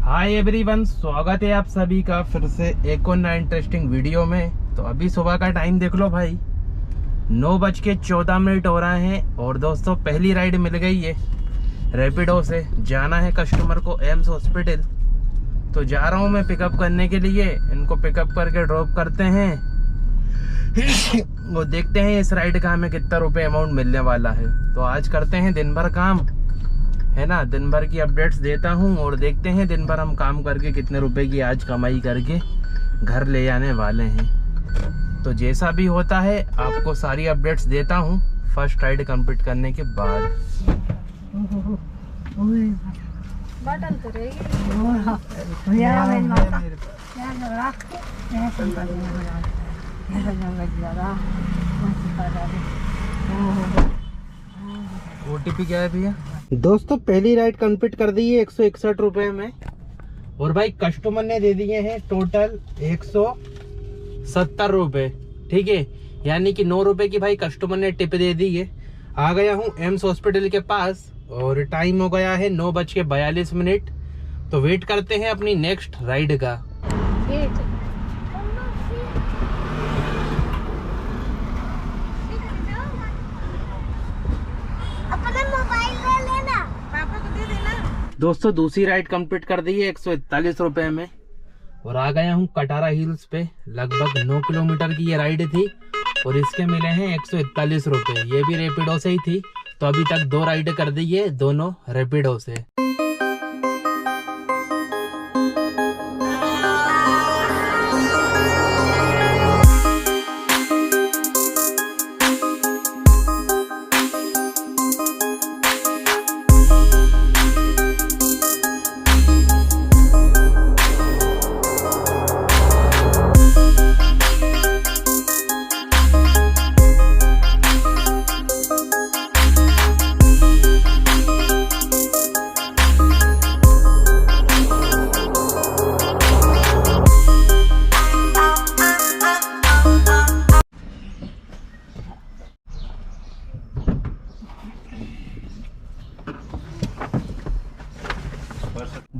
Hi everyone, स्वागत है आप सभी का फिर से एक और नया इंटरेस्टिंग वीडियो में। तो अभी सुबह का टाइम देख लो भाई, 9:14 हो रहे हैं। और दोस्तों पहली राइड मिल गई है रैपिडो से। जाना है कस्टमर को एम्स हॉस्पिटल, तो जा रहा हूँ मैं पिकअप करने के लिए। इनको पिकअप करके ड्रॉप करते हैं वो देखते हैं इस राइड का हमें कितना रुपए अमाउंट मिलने वाला है। तो आज करते हैं दिन भर काम, है ना। दिन भर की अपडेट्स देता हूँ और देखते हैं दिन भर हम काम करके कितने रुपए की आज कमाई करके घर ले आने वाले हैं। तो जैसा भी होता है आपको सारी अपडेट्स देता हूँ फर्स्ट राइड कंप्लीट करने के बाद। OTP क्या है भैया? दोस्तों पहली राइड कंप्लीट कर दी है 161 रुपए में। और भाई कस्टमर ने दे दिए हैं टोटल 170 रुपए, ठीक है। यानी कि 9 रुपए की भाई कस्टमर ने टिप दे दी है। आ गया हूँ एम्स हॉस्पिटल के पास और टाइम हो गया है 9:42। तो वेट करते हैं अपनी नेक्स्ट राइड का। दोस्तों दूसरी राइड कंप्लीट कर दी है 141 रुपए में और आ गया हूँ कटारा हिल्स पे। लगभग 9 किलोमीटर की ये राइड थी और इसके मिले हैं 141 रुपए। ये भी रैपिडो से ही थी। तो अभी तक 2 राइड कर दी है, दोनों रैपिडो से।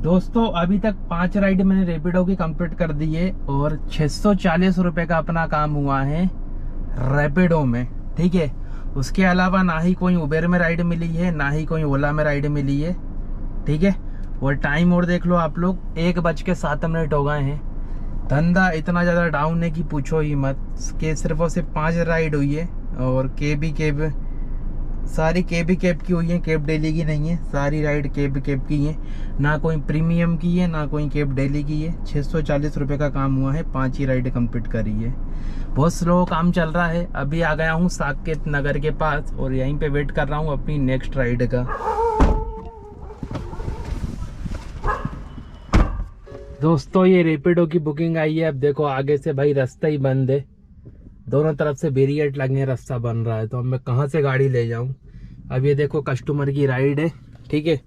दोस्तों अभी तक 5 राइड मैंने रैपिडो की कंप्लीट कर दी है और 640 रुपए का अपना काम हुआ है रैपिडो में, ठीक है। उसके अलावा ना ही कोई उबेर में राइड मिली है, ना ही कोई ओला में राइड मिली है, ठीक है। और टाइम और देख लो आप लोग, 1:07 हो गए हैं। धंधा इतना ज्यादा डाउन है कि पूछो ही मत। के सिर्फ और सिर्फ 5 राइड हुई है और कैब सारी कैब की हुई है। कैब डेली की नहीं है, सारी राइड कैब की है। ना कोई प्रीमियम की है, ना कोई कैब डेली की है। 640 रुपए का काम हुआ है, 5 ही राइड कंप्लीट करी है। बहुत स्लो काम चल रहा है। अभी आ गया हूँ साकेत नगर के पास और यहीं पे वेट कर रहा हूँ अपनी नेक्स्ट राइड का। दोस्तों ये रैपिडो की बुकिंग आई है। अब देखो आगे से भाई रास्ता ही बंद है, दोनों तरफ से बैरियर लगे हैं, रास्ता बन रहा है। तो अब मैं कहाँ से गाड़ी ले जाऊं? अब ये देखो कस्टमर की राइड है, ठीक है।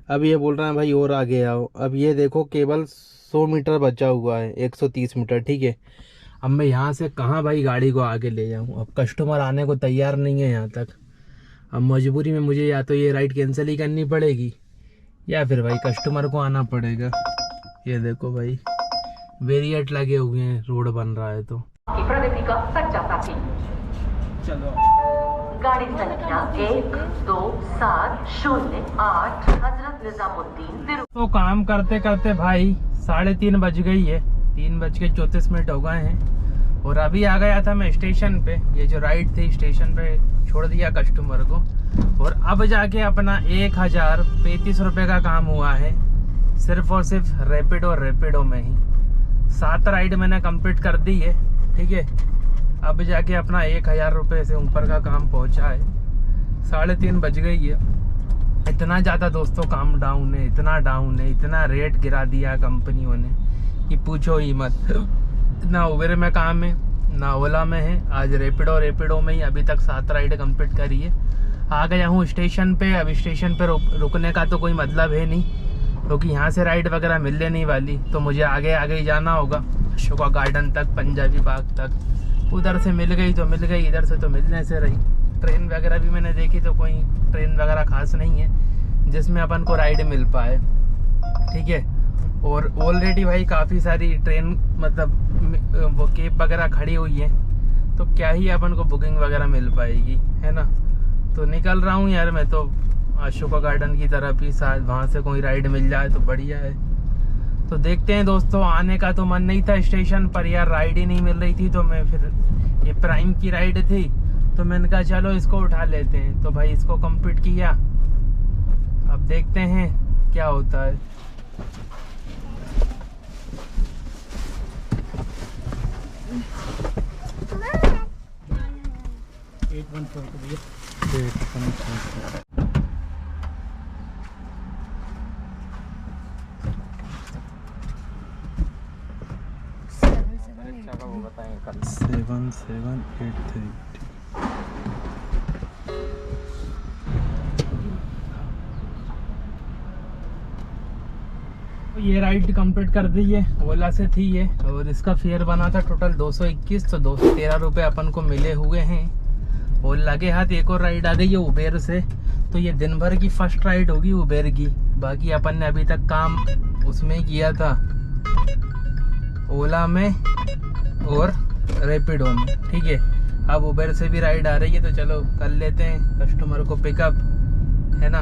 अब ये बोल रहा है भाई और आगे आओ। अब ये देखो केवल 100 मीटर बचा हुआ है, 130 मीटर, ठीक है। अब मैं यहाँ से कहाँ भाई गाड़ी को आगे ले जाऊँ? अब कस्टमर आने को तैयार नहीं है यहाँ तक। अब मजबूरी में मुझे या तो ये राइड कैंसिल ही करनी पड़ेगी या फिर भाई कस्टमर को आना पड़ेगा। ये देखो भाई बैरियर लगे हुए हैं, रोड बन रहा है। तो प्रगति का सच्चा साथी। चलो गाड़ी संख्या 12708 हजरत निजामुद्दीन। तो काम करते करते भाई 3:30 बज गई है, 3:34 हो गए हैं। और अभी आ गया था मैं स्टेशन पे। ये जो राइड थी स्टेशन पे छोड़ दिया कस्टमर को और अब जाके अपना 1035 रुपए का काम हुआ है, सिर्फ और सिर्फ रैपिडो में ही। 7 राइड मैंने कंप्लीट कर दी है, ठीक है। अब जाके अपना 1000 रुपए से ऊपर का काम पहुंचा है। 3:30 बज गई है। इतना ज़्यादा दोस्तों काम डाउन है, इतना डाउन है, इतना रेट गिरा दिया कंपनियों ने कि पूछो ही मत। ना उबेर में काम है, ना ओला में है। आज रैपिडो में ही अभी तक 7 राइड कंप्लीट करी है। आ गया हूँ स्टेशन पे। अब स्टेशन पे रुकने का तो कोई मतलब है नहीं, क्योंकि यहाँ से राइड वगैरह मिलने नहीं वाली। तो मुझे आगे ही जाना होगा, अशोका गार्डन तक, पंजाबी बाग तक। उधर से मिल गई तो मिल गई, इधर से तो मिलने से रही। ट्रेन वगैरह भी मैंने देखी तो कोई ट्रेन वगैरह खास नहीं है जिसमें अपन को राइड मिल पाए, ठीक है। और ऑलरेडी भाई काफ़ी सारी ट्रेन मतलब वो कैब वगैरह खड़ी हुई है, तो क्या ही अपन को बुकिंग वगैरह मिल पाएगी, है ना। तो निकल रहा हूँ यार मैं तो अशोका गार्डन की तरफ ही, शायद वहाँ से कोई राइड मिल जाए तो बढ़िया है। तो देखते हैं दोस्तों, आने का तो मन नहीं था स्टेशन पर यार, राइड ही नहीं मिल रही थी। तो मैं फिर, ये प्राइम की राइड थी तो मैंने कहा चलो इसको उठा लेते हैं। तो भाई इसको कंप्लीट किया, अब देखते हैं क्या होता है। वो बताएंगे कल 7783। ये राइड कंप्लीट कर दी है, ओला से थी ये, और इसका फेयर बना था टोटल 221, तो 213 रुपये अपन को मिले हुए हैं। और लगे हाथ एक और राइड आ गई है उबेर से, तो ये दिन भर की फर्स्ट राइड होगी उबेर की। बाकी अपन ने अभी तक काम उसमें किया था, ओला में और रैपिडो में, ठीक है। अब उबेर से भी राइड आ रही है, तो चलो कर लेते हैं कस्टमर को पिकअप, है ना,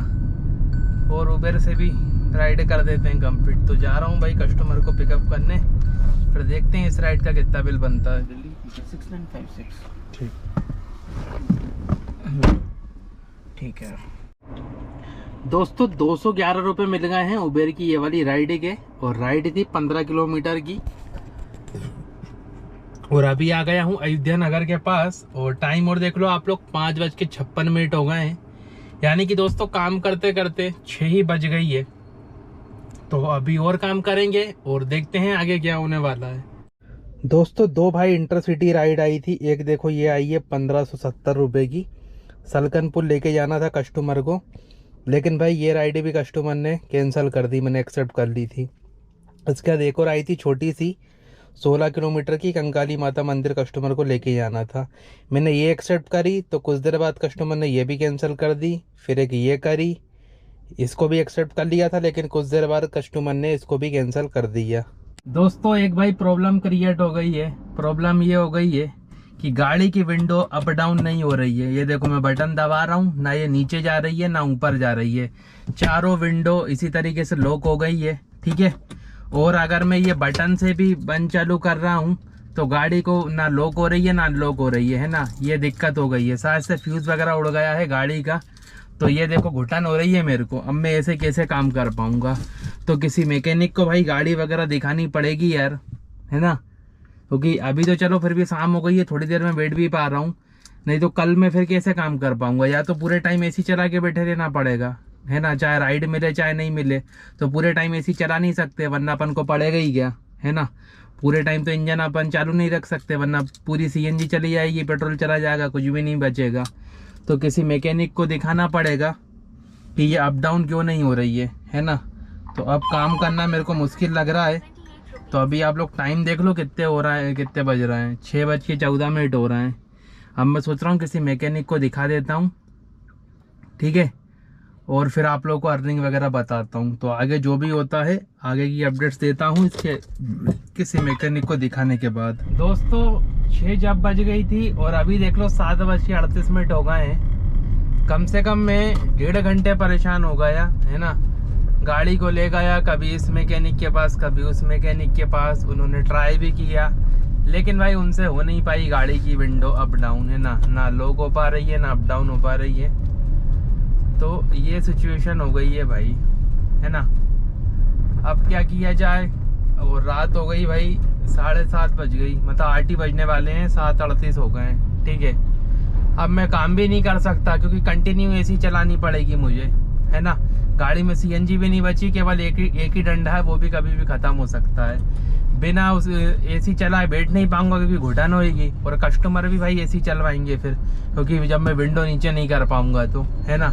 और उबेर से भी राइड कर देते हैं कंप्लीट। तो जा रहा हूँ भाई कस्टमर को पिकअप करने, फिर देखते हैं इस राइड का कितना बिल बनता है। 6956 ठीक है दोस्तों, 211 रुपये मिल गए हैं उबेर की ये वाली राइड के, और राइड थी 15 किलोमीटर की। और अभी आ गया हूँ अयोध्या नगर के पास, और टाइम और देख लो आप लोग, 5:56 हो गए हैं। यानी कि दोस्तों काम करते करते 6 ही बज गई है। तो अभी और काम करेंगे और देखते हैं आगे क्या होने वाला है। दोस्तों 2 भाई इंटरसिटी राइड आई थी, एक देखो ये आई है 1570 रुपये की, सलकनपुर लेके जाना था कस्टमर को, लेकिन भाई ये राइड भी कस्टमर ने कैंसिल कर दी, मैंने एक्सेप्ट कर ली थी। इसके बाद एक और आई थी छोटी सी 16 किलोमीटर की, कंकाली माता मंदिर कस्टमर को लेके जाना था, मैंने ये एक्सेप्ट करी। तो कुछ देर बाद कस्टमर ने ये भी कैंसिल कर दी, फिर एक ये करी, इसको भी एक्सेप्ट कर लिया था, लेकिन कुछ देर बाद कस्टमर ने इसको भी कैंसिल कर दिया। दोस्तों एक भाई प्रॉब्लम क्रिएट हो गई है, प्रॉब्लम ये हो गई है कि गाड़ी की विंडो अप डाउन नहीं हो रही है। ये देखो मैं बटन दबा रहा हूँ, ना ये नीचे जा रही है ना ऊपर जा रही है, चारों विंडो इसी तरीके से लॉक हो गई है, ठीक है। और अगर मैं ये बटन से भी बंद चालू कर रहा हूँ तो गाड़ी को ना लॉक हो रही है ना लॉक हो रही है ना, ये दिक्कत हो गई है। शायद से फ्यूज वगैरह उड़ गया है गाड़ी का, तो ये देखो घुटन हो रही है मेरे को। अब मैं ऐसे कैसे काम कर पाऊंगा, तो किसी मैकेनिक को भाई गाड़ी वगैरह दिखानी पड़ेगी यार, है ना। क्योंकि अभी तो चलो फिर भी शाम हो गई है, थोड़ी देर में बैठ भी पा रहा हूँ, नहीं तो कल मैं फिर कैसे काम कर पाऊंगा। या तो पूरे टाइम एसी चला के बैठे रहना पड़ेगा, है ना, चाहे राइड मिले चाहे नहीं मिले, तो पूरे टाइम एसी चला नहीं सकते, वरना अपन को पड़ेगा ही क्या, है ना। पूरे टाइम तो इंजन अपन चालू नहीं रख सकते, वरना पूरी सीएनजी चली जाएगी, पेट्रोल चला जाएगा, कुछ भी नहीं बचेगा। तो किसी मैकेनिक को दिखाना पड़ेगा कि ये अप डाउन क्यों नहीं हो रही है ना। तो अब काम करना मेरे को मुश्किल लग रहा है। तो अभी आप लोग टाइम देख लो कितने हो रहा है, कितने बज रहे हैं, 6:14 हो रहे हैं। अब मैं सोच रहा हूँ किसी मैकेनिक को दिखा देता हूँ, ठीक है, और फिर आप लोग को अर्निंग वगैरह बताता हूँ। तो आगे जो भी होता है आगे की अपडेट्स देता हूँ इसके किसी मैकेनिक को दिखाने के बाद। दोस्तों 6 जब बज गई थी और अभी देख लो 7:38 हो गए हैं। कम से कम मैं 1.5 घंटे परेशान हो गया, है ना। गाड़ी को ले गया कभी इस मैकेनिक के पास कभी उस मैकेनिक के पास, उन्होंने ट्राई भी किया, लेकिन भाई उनसे हो नहीं पाई गाड़ी की विंडो अप डाउन, है ना लॉक हो पा रही है ना अप डाउन हो पा रही है। तो ये सिचुएशन हो गई है भाई, है ना। अब क्या किया जाए, और रात हो गई भाई, 7:30 बज गई, मतलब 8 ही बजने वाले हैं, 7:38 हो गए हैं, ठीक है। अब मैं काम भी नहीं कर सकता क्योंकि कंटिन्यू एसी चलानी पड़ेगी मुझे, है ना। गाड़ी में सीएनजी भी नहीं बची, केवल एक ही डंडा है, वो भी कभी भी खत्म हो सकता है। बिना उस एसी चलाए बैठ नहीं पाऊंगा क्योंकि घुटन होएगी, और कस्टमर भी भाई एसी चलवाएंगे फिर, क्योंकि जब मैं विंडो नीचे नहीं कर पाऊंगा तो, है ना।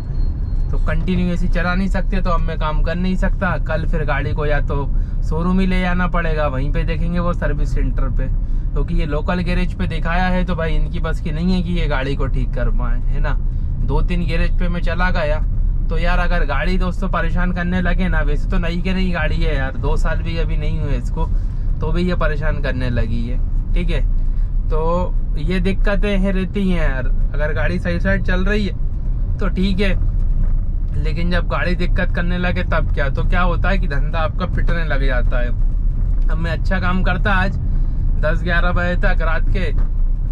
तो कंटिन्यू एसी चला नहीं सकते, तो अब मैं काम कर नहीं सकता। कल फिर गाड़ी को या तो शोरूम ही ले जाना पड़ेगा, वहीं पे देखेंगे वो सर्विस सेंटर पे, क्योंकि ये लोकल गैरेज पे दिखाया है तो भाई इनकी बस की नहीं है कि ये गाड़ी को ठीक कर पाए, है ना। 2-3 गैरेज पे मैं चला गया, तो यार अगर गाड़ी दोस्तों परेशान करने लगे ना, वैसे तो नई के नई गाड़ी है यार, 2 साल भी अभी नहीं हुए इसको, तो भी ये परेशान करने लगी है। ठीक है, तो ये दिक्कतें हैं रहती हैं यार। अगर गाड़ी सही साइड चल रही है तो ठीक है, लेकिन जब गाड़ी दिक्कत करने लगे तब क्या, तो क्या होता है कि धंधा आपका पिटने लग जाता है। अब मैं अच्छा काम करता आज 10-11 बजे तक रात के,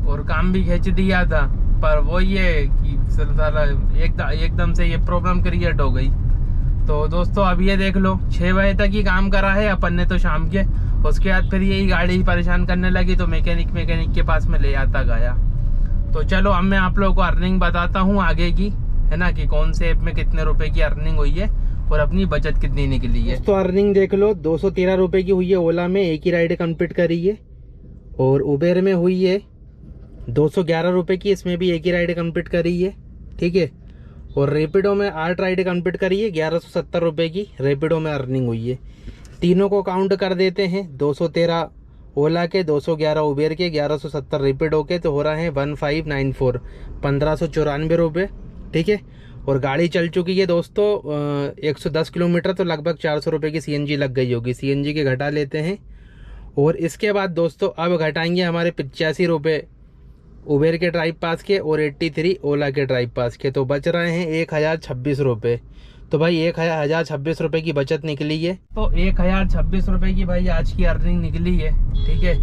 और काम भी खींच दिया था, पर वो ये कि एकदम से ये प्रॉब्लम क्रिएट हो गई। तो दोस्तों अब ये देख लो 6 बजे तक ही काम करा है अपन ने तो शाम के, उसके बाद फिर यही गाड़ी परेशान करने लगी, तो मैकेनिक के पास में ले आता गया। तो चलो अब मैं आप लोगों को अर्निंग बताता हूँ आगे की, है ना, कि कौन से ऐप में कितने रुपए की अर्निंग हुई है और अपनी बचत कितनी निकली है। तो अर्निंग देख लो 213 रुपए की हुई है, ओला में एक ही राइड कंप्लीट करी है, और उबेर में हुई है 211 रुपए की, इसमें भी एक ही राइड कंप्लीट करी है। ठीक है, और रेपिडो में 8 राइड कंप्लीट करी है, 1170 रुपए की रेपिडो में अर्निंग हुई है। तीनों को काउंट कर देते हैं, 213 ओला के, 211 उबेर के, 1170 रेपिडो के, तो हो रहा है 1594, 1594 रुपये। ठीक है, और गाड़ी चल चुकी है दोस्तों 110 किलोमीटर, तो लगभग 400 रुपये की CNG लग गई होगी। CNG के घटा लेते हैं, और इसके बाद दोस्तों अब घटाएंगे हमारे 85 रुपये उबेर के ड्राइव पास के और 83 ओला के ड्राइव पास के, तो बच रहे हैं 1026 रुपये। तो भाई 1026 रुपये की बचत निकली है, तो 1026 रुपये की भाई आज की अर्निंग निकली है। ठीक है,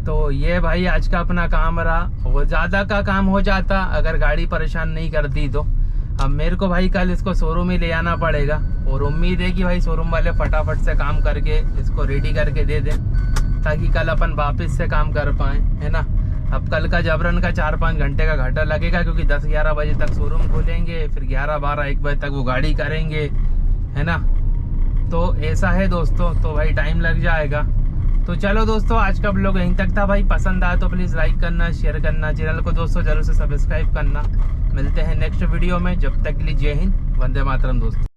तो ये भाई आज का अपना काम रहा, वो ज़्यादा का काम हो जाता अगर गाड़ी परेशान नहीं करती तो। अब मेरे को भाई कल इसको शोरूम ही ले आना पड़ेगा, और उम्मीद है कि भाई शोरूम वाले फटाफट से काम करके इसको रेडी करके दे दें, ताकि कल अपन वापस से काम कर पाएँ, है ना। अब कल का जबरन का 4-5 घंटे का घाटा लगेगा, क्योंकि 10-11 बजे तक शोरूम खोलेंगे, फिर 11-12-1 बजे तक वो गाड़ी करेंगे, है ना। तो ऐसा है दोस्तों, तो भाई टाइम लग जाएगा। तो चलो दोस्तों आज का ब्लॉग यहीं तक था भाई, पसंद आया तो प्लीज़ लाइक करना, शेयर करना, चैनल को दोस्तों जरूर से सब्सक्राइब करना। मिलते हैं नेक्स्ट वीडियो में, जब तक के लिए जय हिंद, वंदे मातरम दोस्तों।